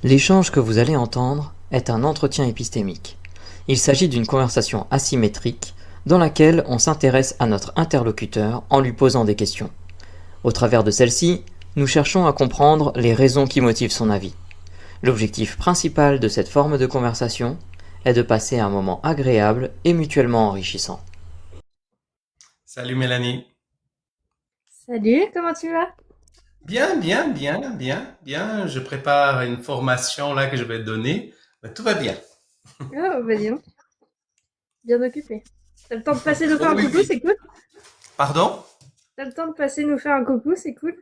L'échange que vous allez entendre est un entretien épistémique. Il s'agit d'une conversation asymétrique dans laquelle on s'intéresse à notre interlocuteur en lui posant des questions. Au travers de celle-ci, nous cherchons à comprendre les raisons qui motivent son avis. L'objectif principal de cette forme de conversation est de passer un moment agréable et mutuellement enrichissant. Salut Mélanie. Salut, comment tu vas? Bien. Je prépare une formation là que je vais te donner. Mais tout va bien. Oh, bah dis donc, bien occupé. T'as le temps de passer nous faire Oh un oui, coucou, oui. c'est cool. Pardon? T'as le temps de passer nous faire un coucou, c'est cool.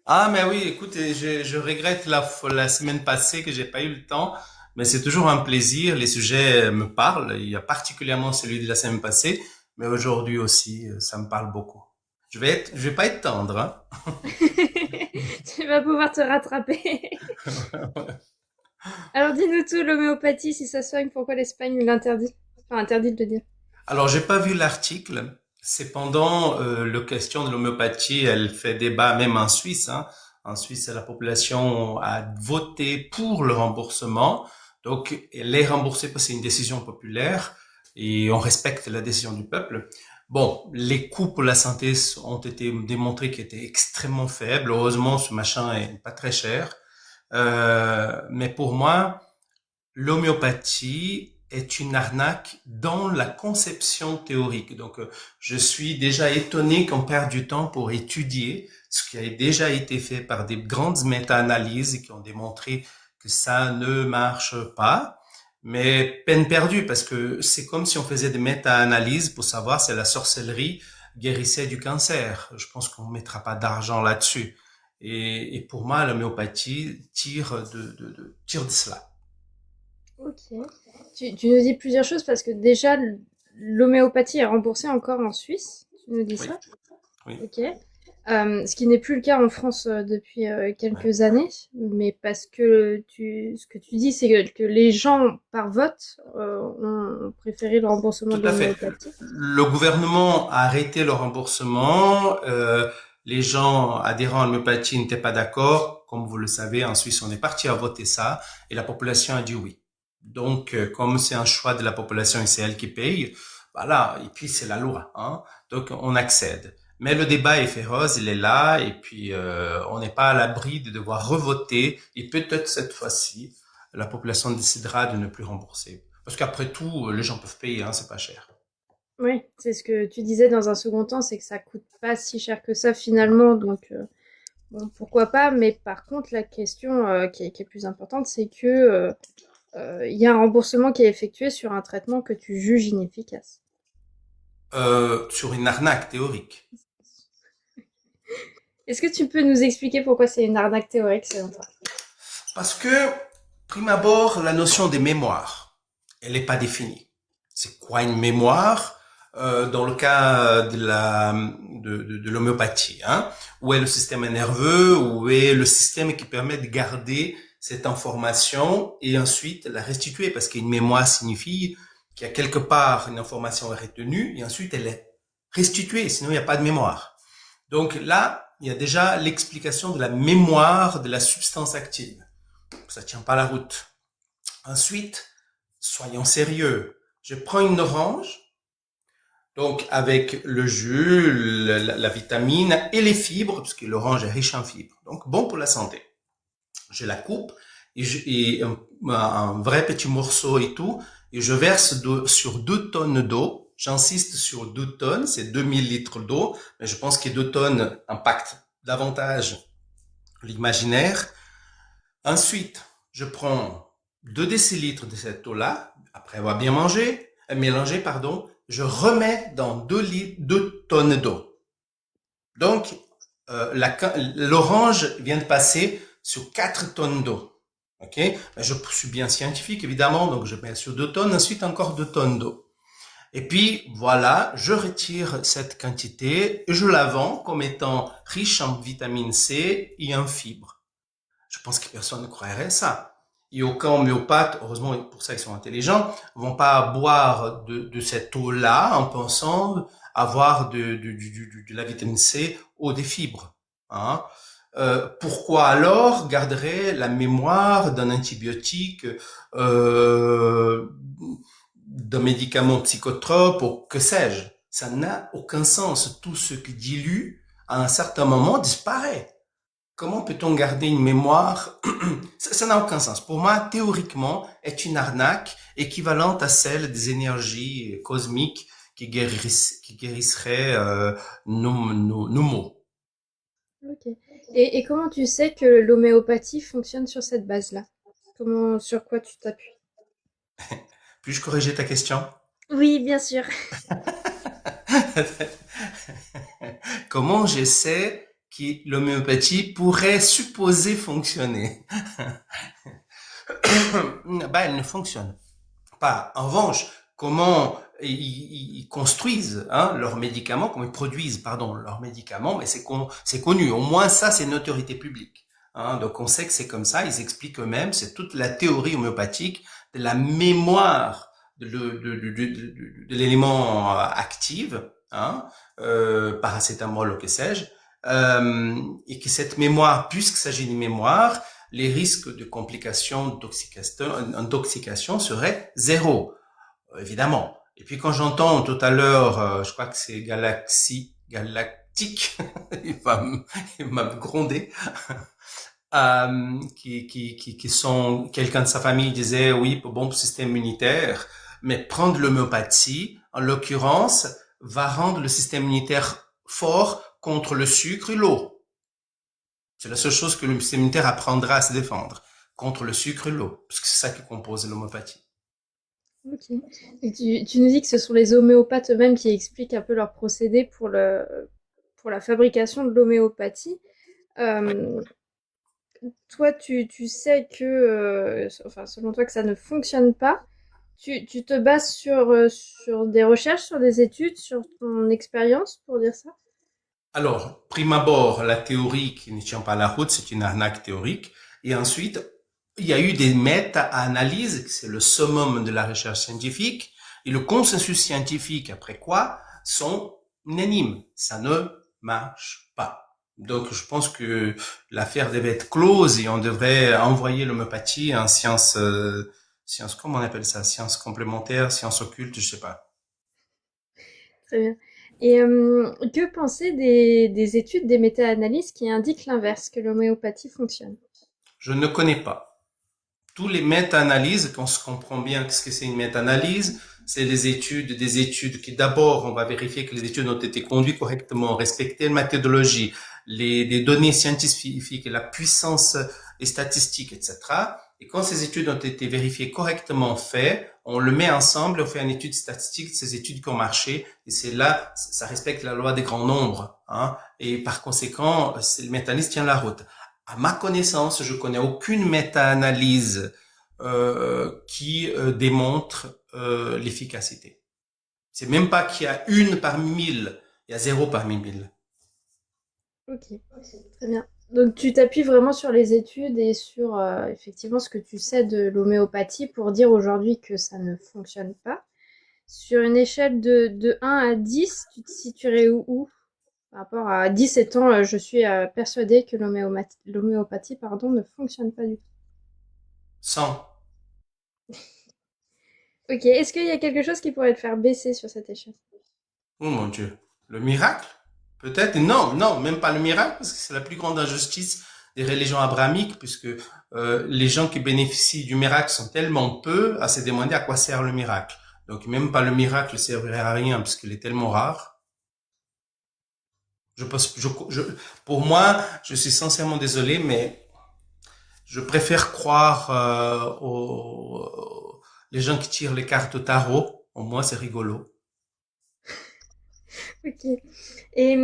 Ah, mais oui, écoute, je regrette la semaine passée que j'ai pas eu le temps, mais c'est toujours un plaisir. Les sujets me parlent. Il y a particulièrement celui de la semaine passée, mais aujourd'hui aussi, ça me parle beaucoup. Je vais pas être tendre, hein. Tu vas pouvoir te rattraper. Alors dis-nous tout, l'homéopathie, si ça soigne, pourquoi l'Espagne l'interdit? Enfin, interdit de le dire. Alors, j'ai pas vu l'article. Cependant, la question de l'homéopathie, elle fait débat même en Suisse, hein. En Suisse, la population a voté pour le remboursement. Donc, elle est remboursée parce que c'est une décision populaire et on respecte la décision du peuple. Bon, les coûts pour la santé ont été démontrés qu'ils étaient extrêmement faibles. Heureusement, ce machin est pas très cher. Mais pour moi, l'homéopathie est une arnaque dans la conception théorique. Donc, je suis déjà étonné qu'on perd du temps pour étudier ce qui a déjà été fait par des grandes méta-analyses qui ont démontré que ça ne marche pas. Mais peine perdue, parce que c'est comme si on faisait des méta-analyses pour savoir si la sorcellerie guérissait du cancer. Je pense qu'on ne mettra pas d'argent là-dessus. Et pour moi, l'homéopathie tire de cela. Ok. Tu nous dis plusieurs choses parce que déjà, l'homéopathie est remboursée encore en Suisse. Tu nous dis Oui, ça? oui. Ok. Ce qui n'est plus le cas en France depuis Ouais. quelques années, mais parce que ce que tu dis, c'est que les gens, par vote, ont préféré le remboursement Tout de à fait. l'homéopathie. Le gouvernement a arrêté le remboursement. Les gens adhérents à l'homéopathie n'étaient pas d'accord. Comme vous le savez, en Suisse, on est parti à voter ça et la population a dit oui. Donc, comme c'est un choix de la population et c'est elle qui paye, voilà. Et puis c'est la loi, hein. Donc on accède. Mais le débat est féroce, il est là, et puis on n'est pas à l'abri de devoir revoter. Et peut-être cette fois-ci, la population décidera de ne plus rembourser. Parce qu'après tout, les gens peuvent payer, hein, c'est pas cher. Oui, c'est ce que tu disais dans un second temps, c'est que ça coûte pas si cher que ça finalement, donc bon, pourquoi pas. Mais par contre, la question qui est plus importante, c'est que il y a un remboursement qui est effectué sur un traitement que tu juges inefficace. Sur une arnaque théorique. Est-ce que tu peux nous expliquer pourquoi c'est une arnaque théorique selon toi? Parce que, prime abord, la notion des mémoires, elle n'est pas définie. C'est quoi une mémoire dans le cas de l'homéopathie, hein? Où est le système nerveux, où est le système qui permet de garder cette information et ensuite la restituer, parce qu'une mémoire signifie qu'il y a quelque part une information retenue et ensuite elle est restituée, sinon il n'y a pas de mémoire. Donc là, il y a déjà l'explication de la mémoire de la substance active. Ça tient pas la route. Ensuite, soyons sérieux. Je prends une orange, donc avec le jus, la vitamine et les fibres, parce que l'orange est riche en fibres, donc bon pour la santé. Je la coupe et un vrai petit morceau et tout, et je verse sur 2 tonnes d'eau. J'insiste sur 2 tonnes, c'est 2000 litres d'eau, mais je pense que 2 tonnes impactent davantage l'imaginaire. Ensuite, je prends 2 décilitres de cette eau-là, après avoir bien mélangé, pardon, je remets dans 2 tonnes d'eau. Donc, l'orange vient de passer sur 4 tonnes d'eau. Ok? Je suis bien scientifique, évidemment, donc je mets sur 2 tonnes, ensuite encore 2 tonnes d'eau. Et puis, voilà, je retire cette quantité et je la vends comme étant riche en vitamine C et en fibres. Je pense que personne ne croirait ça. Et aucun homéopathe, heureusement pour ça ils sont intelligents, vont pas boire de cette eau-là en pensant avoir de la vitamine C ou des fibres. Hein. Pourquoi alors garderait la mémoire d'un antibiotique, d'un médicament psychotrope ou que sais-je? Ça n'a aucun sens. Tout ce qui dilue, à un certain moment, disparaît. Comment peut-on garder une mémoire? Ça n'a aucun sens. Pour moi, théoriquement, est une arnaque équivalente à celle des énergies cosmiques qui guérisseraient nos maux. Ok. Et comment tu sais que l'homéopathie fonctionne sur cette base-là? Sur quoi tu t'appuies? Puis-je corriger ta question? Oui, bien sûr. Comment je sais que l'homéopathie pourrait supposer fonctionner? Ben, elle ne fonctionne pas. En revanche, comment ils construisent leurs médicaments, comment ils produisent, pardon, leurs médicaments, mais c'est connu. Au moins ça, c'est une autorité publique. Donc on sait que c'est comme ça. Ils expliquent eux-mêmes. C'est toute la théorie homéopathique de la mémoire de l'élément actif, paracétamol ou que sais-je, et que cette mémoire, puisqu'il s'agit d'une mémoire, les risques de complications d'intoxication seraient zéro, évidemment. Et puis quand j'entends tout à l'heure, je crois que c'est Galactique, il m'a grondé, qui sont, quelqu'un de sa famille disait, oui, bon pour le système immunitaire, mais prendre l'homéopathie, en l'occurrence, va rendre le système immunitaire fort contre le sucre et l'eau. C'est la seule chose que le système immunitaire apprendra à se défendre contre le sucre et l'eau, parce que c'est ça qui compose l'homéopathie. Ok. Et tu nous dis que ce sont les homéopathes eux-mêmes qui expliquent un peu leur procédé pour la fabrication de l'homéopathie. Ouais. Euh, Toi, tu sais que, enfin, selon toi, que ça ne fonctionne pas. Tu te bases sur des recherches, sur des études, sur ton expérience pour dire ça? Alors, prime abord, la théorie qui ne tient pas la route, c'est une arnaque théorique. Et ensuite, il y a eu des méta-analyses, c'est le summum de la recherche scientifique, et le consensus scientifique, après quoi, sont unanimes. Ça ne marche pas. Donc, je pense que l'affaire devait être close et on devrait envoyer l'homéopathie en sciences, comment on appelle ça? Sciences complémentaires, sciences occultes, je sais pas. Très bien. Et que penser des études, des méta-analyses qui indiquent l'inverse, que l'homéopathie fonctionne? Je ne connais pas. Tous les méta-analyses, qu'on se comprend bien ce que c'est une méta-analyse, c'est des études qui d'abord, on va vérifier que les études ont été conduites correctement, respecter la méthodologie, des données scientifiques, la puissance des statistiques, etc. Et quand ces études ont été vérifiées correctement faites, on le met ensemble, on fait une étude statistique de ces études qui ont marché, et c'est là, ça respecte la loi des grands nombres, et par conséquent, le méta-analyse tient la route. À ma connaissance, je connais aucune méta-analyse qui démontre l'efficacité. C'est même pas qu'il y a une parmi 1000, il y a zéro parmi 1000. Ok, très bien. Donc tu t'appuies vraiment sur les études et sur effectivement ce que tu sais de l'homéopathie pour dire aujourd'hui que ça ne fonctionne pas. Sur une échelle de 1 à 10, tu te situerais où? Par rapport à 10 étant, je suis persuadée que l'homéopathie, pardon, ne fonctionne pas du tout. 100. Ok, est-ce qu'il y a quelque chose qui pourrait te faire baisser sur cette échelle? Oh mon Dieu. Le miracle? Peut-être? Non, non, même pas le miracle, parce que c'est la plus grande injustice des religions abrahamiques, puisque les gens qui bénéficient du miracle sont tellement peu à se demander à quoi sert le miracle. Donc même pas le miracle ne servirait à rien, puisqu'il est tellement rare. Pour moi, je suis sincèrement désolé, mais je préfère croire aux les gens qui tirent les cartes au tarot. Au moins, c'est rigolo. Ok. Et,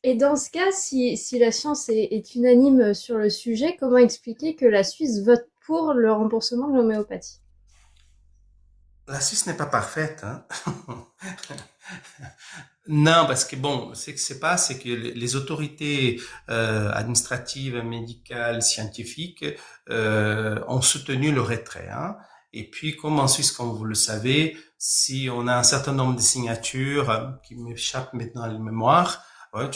et dans ce cas, si la science est unanime sur le sujet, comment expliquer que la Suisse vote pour le remboursement de l'homéopathie? La Suisse n'est pas parfaite, hein. Non, parce que bon, ce qui se passe, c'est que les autorités administratives, médicales, scientifiques ont soutenu le retrait, hein. Et puis, comme en Suisse, comme vous le savez, si on a un certain nombre de signatures qui m'échappent maintenant à la mémoire, Ouais,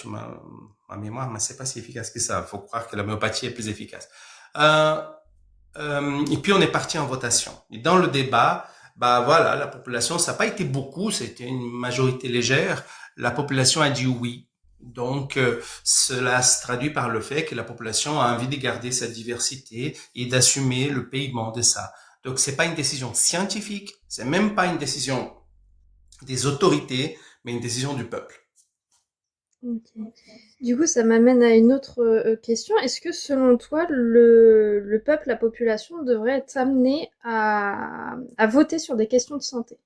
ma mémoire, mais c'est pas si efficace que ça. Faut croire que l'homéopathie est plus efficace. Euh, et puis on est parti en votation. Et dans le débat, bah voilà, la population, ça n'a pas été beaucoup, c'était une majorité légère. La population a dit oui. Donc cela se traduit par le fait que la population a envie de garder cette diversité et d'assumer le paiement de ça. Donc c'est pas une décision scientifique, c'est même pas une décision des autorités, mais une décision du peuple. Ok. Du coup, ça m'amène à une autre question. Est-ce que selon toi, le peuple, la population devrait être amené à voter sur des questions de santé?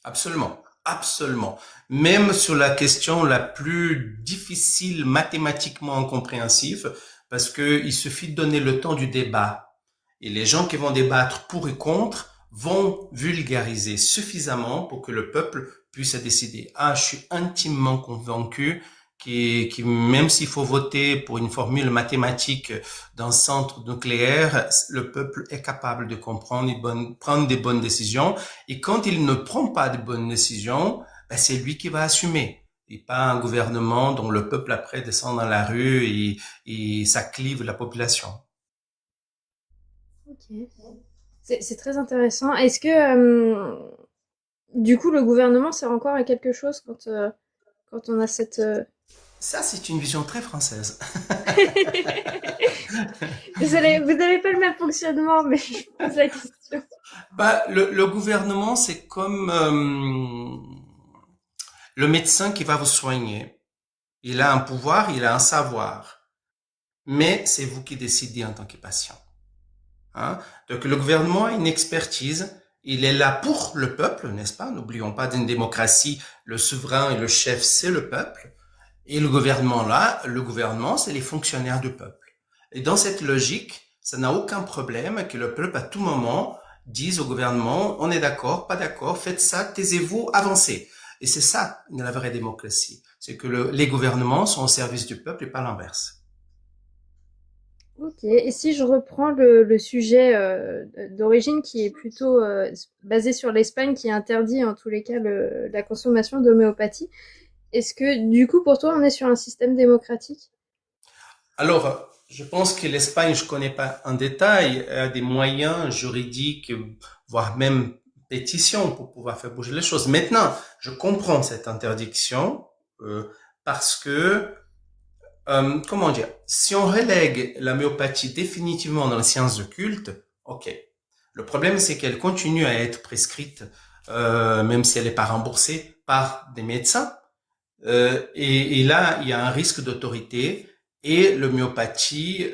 Absolument, absolument. Même sur la question la plus difficile mathématiquement incompréhensible, parce que il suffit de donner le temps du débat. Et les gens qui vont débattre pour et contre vont vulgariser suffisamment pour que le peuple puisse décider. Ah, je suis intimement convaincu même s'il faut voter pour une formule mathématique d'un centre nucléaire, le peuple est capable de comprendre et prendre des bonnes décisions. Et quand il ne prend pas de bonnes décisions, ben c'est lui qui va assumer. Et pas un gouvernement dont le peuple après descend dans la rue et ça clive la population. Ok. C'est très intéressant. Est-ce que, du coup, le gouvernement sert encore à quelque chose quand on a cette... Ça, c'est une vision très française. Désolée, vous n'avez pas le même fonctionnement, mais je pose la question. Bah, le gouvernement, c'est comme le médecin qui va vous soigner. Il a un pouvoir, il a un savoir, mais c'est vous qui décidez en tant que patient. Hein? Donc le gouvernement a une expertise, il est là pour le peuple, n'est-ce pas? N'oublions pas d'une démocratie, le souverain et le chef, c'est le peuple. Et le gouvernement là, le gouvernement, c'est les fonctionnaires du peuple. Et dans cette logique, ça n'a aucun problème que le peuple à tout moment dise au gouvernement, on est d'accord, pas d'accord, faites ça, taisez-vous, avancez. Et c'est ça la vraie démocratie. C'est que les gouvernements sont au service du peuple et pas l'inverse. Ok, et si je reprends le sujet d'origine qui est plutôt basé sur l'Espagne, qui interdit en tous les cas la consommation d'homéopathie, est-ce que du coup pour toi on est sur un système démocratique? Alors, je pense que l'Espagne, je connais pas en détail, a des moyens juridiques, voire même pétitions pour pouvoir faire bouger les choses. Maintenant, je comprends cette interdiction euh, parce que, comment dire, si on relègue la myopathie définitivement dans les sciences occultes, ok. Le problème, c'est qu'elle continue à être prescrite, même si elle n'est pas remboursée par des médecins. Et là, il y a un risque d'autorité et l'homéopathie,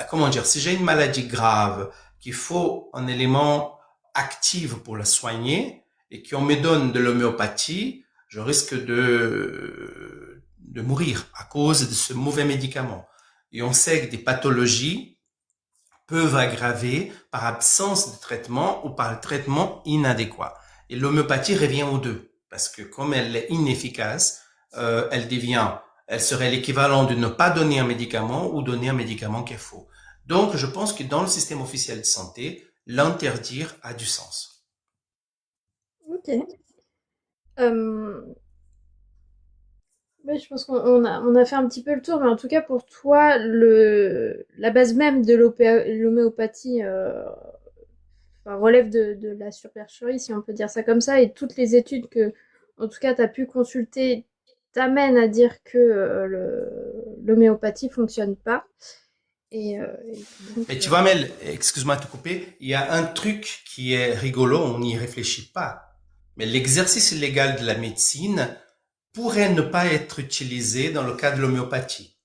comment dire, si j'ai une maladie grave, qu'il faut un élément actif pour la soigner et qu'on me donne de l'homéopathie, je risque de mourir à cause de ce mauvais médicament. Et on sait que des pathologies peuvent aggraver par absence de traitement ou par traitement inadéquat. Et l'homéopathie revient aux deux, parce que comme elle est inefficace, elle serait l'équivalent de ne pas donner un médicament ou donner un médicament qui est faux. Donc, je pense que dans le système officiel de santé, l'interdire a du sens. Ok. Euh, ouais, je pense qu'on a fait un petit peu le tour, mais en tout cas pour toi, la base même de l'homéopathie enfin, relève de la supercherie, si on peut dire ça comme ça, et toutes les études que, en tout cas, tu as pu consulter t'amènent à dire que l'homéopathie fonctionne pas. Et donc, Mais tu vois, Mel, excuse-moi de te couper, il y a un truc qui est rigolo, on n'y réfléchit pas. Mais l'exercice illégal de la médecine pourrait ne pas être utilisé dans le cas de l'homéopathie.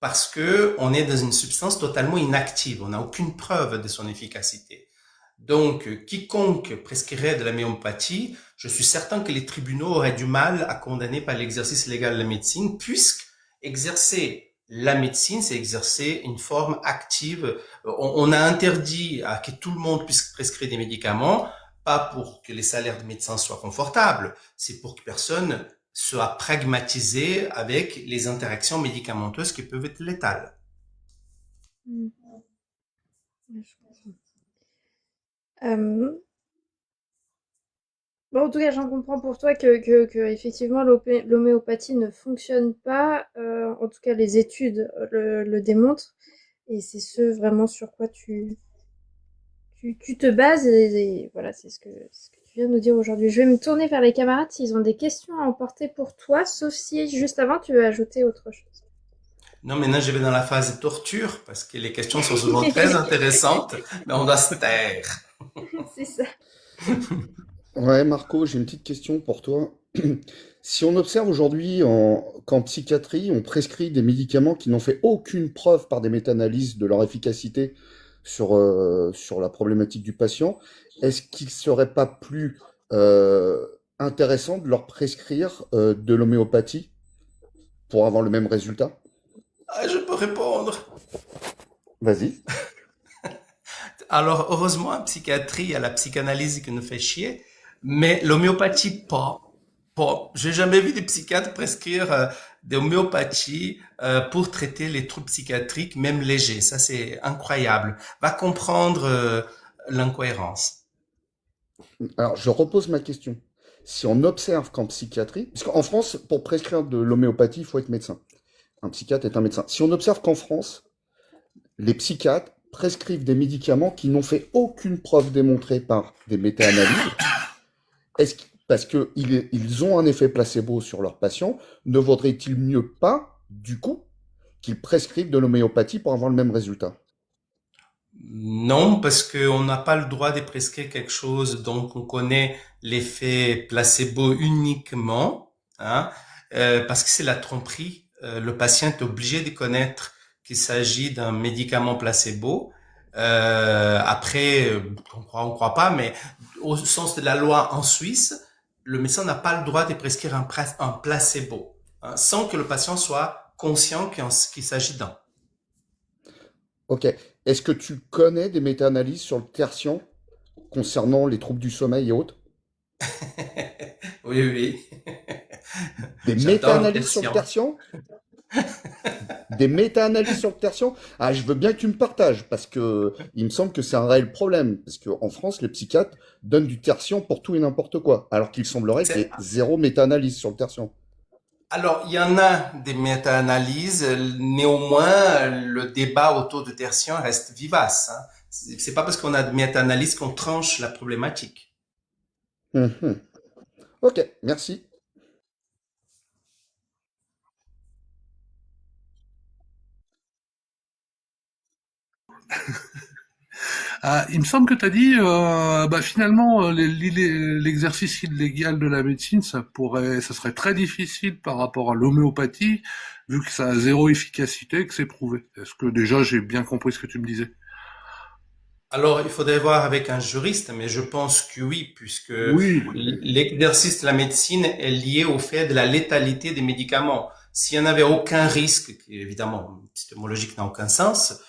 Parce que on est dans une substance totalement inactive, on n'a aucune preuve de son efficacité. Donc, quiconque prescrirait de la homéopathie, je suis certain que les tribunaux auraient du mal à condamner par l'exercice légal de la médecine, puisque exercer la médecine, c'est exercer une forme active. On a interdit à que tout le monde puisse prescrire des médicaments, pas pour que les salaires de médecins soient confortables, c'est pour que personne soit pragmatisé avec les interactions médicamenteuses qui peuvent être létales. mm, ouais, je comprends. Euh, Bon, en tout cas, j'en comprends pour toi que effectivement l'homéopathie ne fonctionne pas. En tout cas, les études le démontrent. Et c'est ce vraiment sur quoi tu te bases. Et voilà, c'est ce que tu viens de nous dire aujourd'hui. Je vais me tourner vers les camarades s'ils ont des questions à emporter pour toi, sauf si juste avant tu veux ajouter autre chose. Non, maintenant je vais dans la phase torture parce que les questions sont souvent très intéressantes, mais on doit se taire. C'est ça. Ouais, Marco, j'ai une petite question pour toi. Si on observe aujourd'hui qu'en psychiatrie, on prescrit des médicaments qui n'ont fait aucune preuve par des méta-analyses de leur efficacité sur la problématique du patient, est-ce qu'il serait pas plus euh, intéressant de leur prescrire de l'homéopathie pour avoir le même résultat? Ah, je peux répondre. Vas-y. Alors, heureusement, en psychiatrie, il y a la psychanalyse qui nous fait chier, mais l'homéopathie, pas. Pas. J'ai jamais vu des psychiatres prescrire de l'homéopathie pour traiter les troubles psychiatriques, même légers. Ça, c'est incroyable. Va comprendre l'incohérence. Alors, je repose ma question. Si on observe qu'en psychiatrie, parce qu'en France, pour prescrire de l'homéopathie, il faut être médecin. Un psychiatre est un médecin. Si on observe qu'en France, les psychiatres prescrivent des médicaments qui n'ont fait aucune preuve démontrée par des méta-analyses, parce qu'ils ont un effet placebo sur leurs patients, ne vaudrait-il mieux pas, du coup, qu'ils prescrivent de l'homéopathie pour avoir le même résultat? Non, parce qu'on n'a pas le droit de prescrire quelque chose dont on connaît l'effet placebo uniquement, hein, parce que c'est la tromperie. Le patient est obligé de connaître qu'il s'agit d'un médicament placebo. Après, on croit pas, mais au sens de la loi en Suisse, le médecin n'a pas le droit de prescrire un placebo, hein, sans que le patient soit conscient qu'il s'agit d'un. Ok. Est-ce que tu connais des méta-analyses sur le tertian concernant les troubles du sommeil et autres? Oui, oui. Des J'adore le méta-analyses sur le tertian. tertian? Des méta-analyses sur le tertian? Ah, je veux bien que tu me partages, parce que il me semble que c'est un réel problème. Parce qu'en France, les psychiatres donnent du tertian pour tout et n'importe quoi. Alors qu'il semblerait qu'il y C'est- ait zéro méta-analyse sur le tertian. Alors, il y en a des méta-analyses, néanmoins, le débat autour du tertian reste vivace, hein. C'est pas parce qu'on a des méta-analyses qu'on tranche la problématique. Mhm. Ok, merci. Ah, il me semble que tu as dit, finalement, l'exercice illégal de la médecine, ça serait très difficile par rapport à l'homéopathie, vu que ça a zéro efficacité, que c'est prouvé. Est-ce que déjà j'ai bien compris ce que tu me disais? Alors, il faudrait voir avec un juriste, mais je pense que oui, puisque Oui, l'exercice de la médecine est lié au fait de la létalité des médicaments. S'il n'y en avait aucun risque, qui évidemment, épistémologique n'a aucun sens,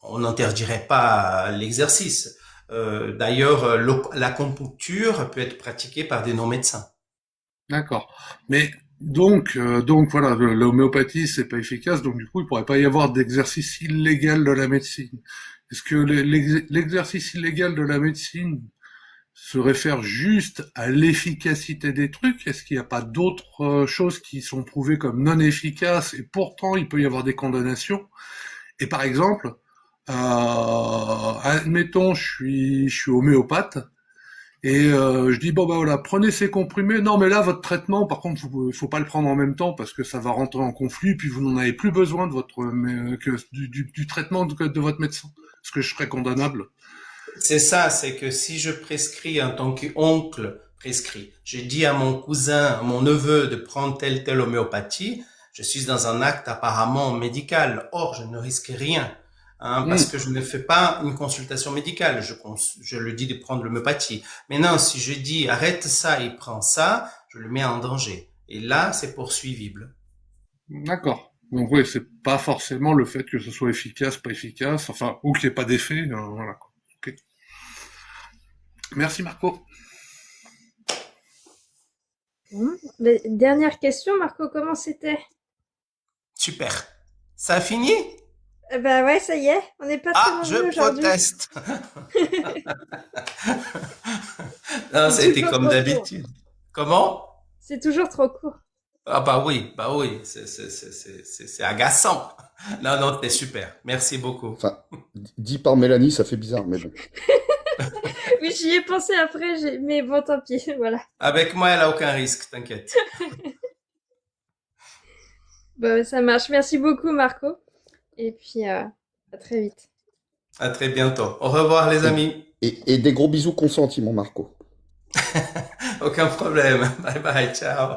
on n'interdirait pas l'exercice. D'ailleurs, l'acupuncture peut être pratiquée par des non-médecins. d'accord. Mais donc voilà, l'homéopathie c'est pas efficace, donc du coup il pourrait pas y avoir d'exercice illégal de la médecine. Est-ce que l'exercice illégal de la médecine se réfère juste à l'efficacité des trucs? Est-ce qu'il n'y a pas d'autres choses qui sont prouvées comme non efficaces et pourtant il peut y avoir des condamnations? Et par exemple, admettons, je suis homéopathe et je dis bon bah voilà, prenez ces comprimés. Non mais là votre traitement, par contre, faut pas le prendre en même temps parce que ça va rentrer en conflit, puis vous n'en avez plus besoin de du traitement de votre médecin. Est-ce que je serais condamnable? C'est ça, c'est que si je prescris en tant qu'oncle prescrit, je dis à mon cousin, à mon neveu de prendre telle homéopathie, je suis dans un acte apparemment médical. Or, je ne risque rien, hein, parce Hmm, que je ne fais pas une consultation médicale. Je le dis de prendre l'homéopathie. Maintenant, si je dis arrête ça et prends ça, je le mets en danger. Et là, c'est poursuivible. d'accord. Donc oui, c'est pas forcément le fait que ce soit efficace, pas efficace, enfin, ou qu'il n'y ait pas d'effet, voilà. Ok. Merci Marco. Bon. Dernière question, Marco, comment c'était? Super. Ça a fini? Bah ouais, ça y est, on n'est pas très Ah, je nombreux aujourd'hui. proteste. Non, C'est ça a été toujours comme trop court. d'habitude. Comment? C'est toujours trop court. Ah bah oui, c'est agaçant. Non, non, t'es super. Merci beaucoup. Enfin, dit par Mélanie, ça fait bizarre, mais bon. Oui, j'y ai pensé après, mais bon, tant pis, voilà. Avec moi, elle a aucun risque, t'inquiète. Bah, ça marche. Merci beaucoup, Marco. Et puis, à très vite. À très bientôt. Au revoir, les Et, amis. et des gros bisous consentis, mon Marco. Aucun problème. Bye bye, ciao.